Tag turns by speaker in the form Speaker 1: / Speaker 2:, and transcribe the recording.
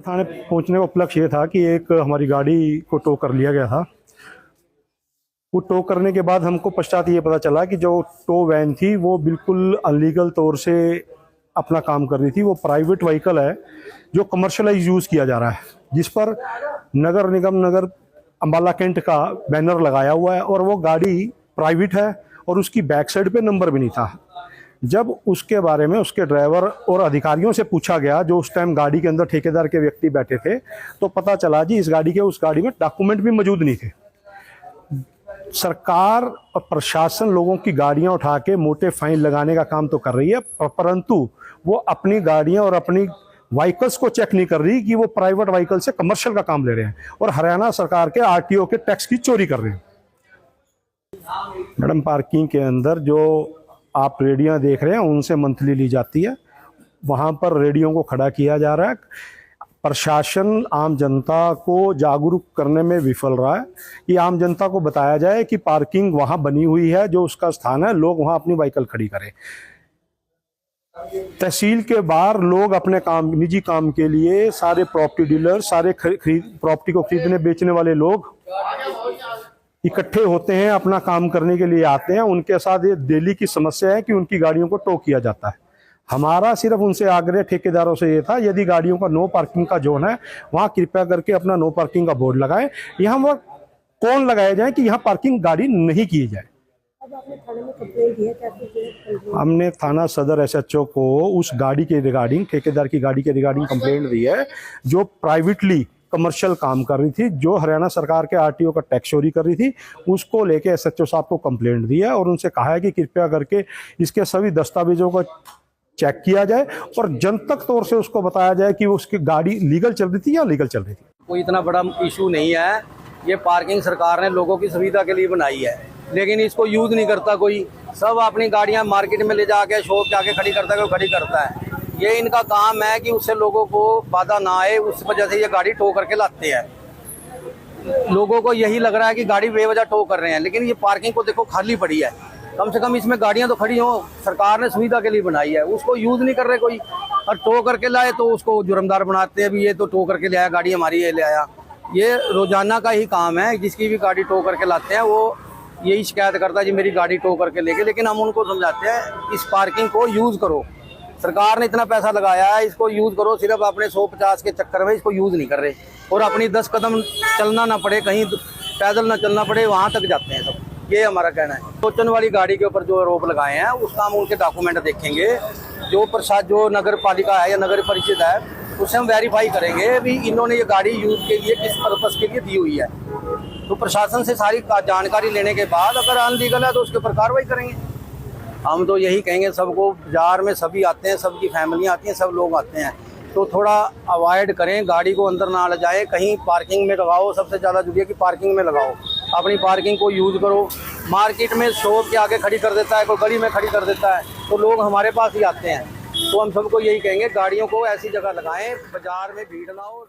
Speaker 1: थाने पहुंचने का उपलक्ष्य ये था कि एक हमारी गाड़ी को टो कर लिया गया था। वो टो करने के बाद हमको पश्चात ये पता चला कि जो टो वैन थी वो बिल्कुल अनलीगल तौर से अपना काम कर रही थी। वो प्राइवेट व्हीकल है जो कमर्शियलाइज यूज़ किया जा रहा है, जिस पर नगर निगम नगर अम्बाला कैंट का बैनर लगाया हुआ है और वो गाड़ी प्राइवेट है और उसकी बैक साइड पे नंबर भी नहीं था। जब उसके बारे में उसके ड्राइवर और अधिकारियों से पूछा गया जो उस टाइम गाड़ी के अंदर ठेकेदार के व्यक्ति बैठे थे, तो पता चला जी उस गाड़ी में डॉक्यूमेंट भी मौजूद नहीं थे। सरकार और प्रशासन लोगों की गाड़ियां उठा के मोटे फाइन लगाने का काम तो कर रही है, परंतु वो अपनी गाड़ियां और अपनी व्हीकल्स को चेक नहीं कर रही कि वो प्राइवेट व्हीकल से कमर्शियल का काम ले रहे हैं और हरियाणा सरकार के आरटीओ के टैक्स की चोरी कर रहे हैं। मैडम, पार्किंग के अंदर जो आप रेडियां देख रहे हैं उनसे मंथली ली जाती है। वहां पर रेडियो को खड़ा किया जा रहा है। प्रशासन आम जनता को जागरूक करने में विफल रहा है कि आम जनता को बताया जाए कि पार्किंग वहां बनी हुई है, जो उसका स्थान है, लोग वहां अपनी व्हीकल खड़ी करें। तहसील के बाहर लोग अपने काम, निजी काम के लिए, सारे प्रॉपर्टी डीलर, सारे प्रॉपर्टी को खरीदने बेचने वाले लोग इकट्ठे होते हैं, अपना काम करने के लिए आते हैं। उनके साथ ये डेली की समस्या है कि उनकी गाड़ियों को टो किया जाता है। हमारा सिर्फ उनसे आग्रह ठेकेदारों से ये था, यदि गाड़ियों का नो पार्किंग का जोन है वहाँ कृपया करके अपना नो पार्किंग का बोर्ड लगाएं। यहाँ वह कौन लगाया जाए कि यहाँ पार्किंग गाड़ी नहीं की जाए।
Speaker 2: अब आपने थाने में कंप्लेंट दी है, क्या
Speaker 1: हमने थाना सदर एसएचओ को उस गाड़ी के रिगार्डिंग, ठेकेदार की गाड़ी के रिगार्डिंग कंप्लेंट दी है जो प्राइवेटली कमर्शियल काम कर रही थी, जो हरियाणा सरकार के आरटीओ का टैक्स चोरी कर रही थी। उसको लेके एसएचओ साहब को कंप्लेंट दी है और उनसे कहा है कि कृपया करके इसके सभी दस्तावेजों को चेक किया जाए और जनतक तौर से उसको बताया जाए कि उसकी गाड़ी लीगल चल रही थी या लीगल चल रही थी।
Speaker 3: कोई इतना बड़ा इशू नहीं है। ये पार्किंग सरकार ने लोगों की सुविधा के लिए बनाई है, लेकिन इसको यूज नहीं करता कोई। सब अपनी गाड़ियां मार्केट में ले जाके शॉप जाके खड़ी करता है, कोई खड़ी करता है। ये इनका काम है कि उससे लोगों को बाधा ना आए, उस वजह से ये गाड़ी टो करके लाते हैं। लोगों को यही लग रहा है कि गाड़ी बेवजह टो कर रहे हैं, लेकिन ये पार्किंग को देखो खाली पड़ी है। कम से कम इसमें गाड़ियां तो खड़ी हो, सरकार ने सुविधा के लिए बनाई है, उसको यूज नहीं कर रहे कोई। और टो करके लाए तो उसको जुर्मदार बनाते हैं, भी ये तो टो करके ले आया, गाड़ी हमारी ये ले आया। ये रोजाना का ही काम है, जिसकी भी गाड़ी टो करके लाते हैं वो यही शिकायत करता है जी मेरी गाड़ी टो करके लेके। लेकिन हम उनको समझाते हैं इस पार्किंग को यूज करो, सरकार ने इतना पैसा लगाया है, इसको यूज करो। सिर्फ अपने 150 के चक्कर में इसको यूज नहीं कर रहे और अपनी 10 कदम चलना ना पड़े, कहीं पैदल ना चलना पड़े, वहां तक जाते हैं सब। ये हमारा कहना है। सोचन वाली गाड़ी के ऊपर जो आरोप लगाए हैं उसका हम उनके डॉक्यूमेंट देखेंगे। जो नगर पालिका है या नगर परिषद है उससे हम वेरीफाई करेंगे भी इन्होंने ये गाड़ी यूज के लिए किस पर्पस के लिए दी हुई है। तो प्रशासन से सारी जानकारी लेने के बाद अगर अनलीगल है तो उसके ऊपर कार्रवाई करेंगे। हम तो यही कहेंगे सबको, बाजार में सभी आते हैं, सबकी फैमिलियाँ आती हैं, सब लोग आते हैं, तो थोड़ा अवॉइड करें, गाड़ी को अंदर ना ले जाए, कहीं पार्किंग में लगाओ। सबसे ज़्यादा जरूरी है कि पार्किंग में लगाओ, अपनी पार्किंग को यूज करो। मार्केट में शॉप के आगे खड़ी कर देता है, कोई गली में खड़ी कर देता है, तो लोग हमारे पास ही आते हैं। तो हम सबको यही कहेंगे गाड़ियों को ऐसी जगह लगाएं, बाजार में भीड़ ना हो।